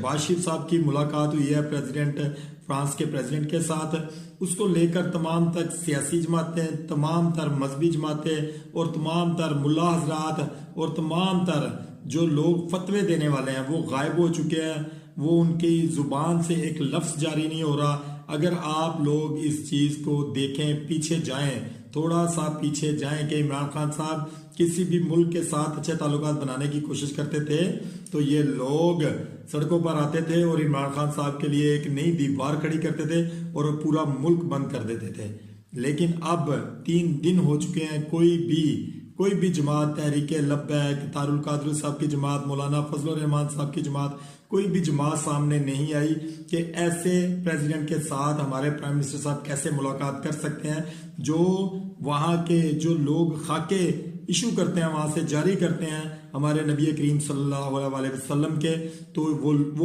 बाशिर साहब की मुलाकात हुई है फ्रांस के प्रेसिडेंट के साथ। उसको लेकर तमाम तर सियासी जमातें, तमाम तर मजहबी जमातें और तमाम तर मुल्ला हजरात और तमाम तर जो लोग फतवे देने वाले हैं वो गायब हो चुके हैं। वो उनकी जुबान से एक लफ्ज जारी नहीं हो रहा। अगर आप लोग इस चीज को देखें, पीछे जाएं, थोड़ा सा पीछे जाएं कि इमरान खान साहब किसी भी मुल्क के साथ अच्छे ताल्लुकात बनाने की कोशिश करते थे तो ये लोग सड़कों पर आते थे और इमरान खान साहब के लिए एक नई दीवार खड़ी करते थे और पूरा मुल्क बंद कर देते थे। लेकिन अब 3 दिन हो चुके हैं, कोई भी जमात, तहरीक लब्बैक, तारुल कादरी साहब की जमात, मौलाना फजलुर रहमान साहब की जमात, कोई भी जमात सामने नहीं आई कि ऐसे प्रेसिडेंट के साथ हमारे प्राइम मिनिस्टर साहब कैसे मुलाकात कर सकते हैं। जो वहां के जो लोग खाके इशू करते हैं, वहां से जारी करते हैं हमारे नबी करीम सल्लल्लाहु अलैहि वसल्लम के, तो वो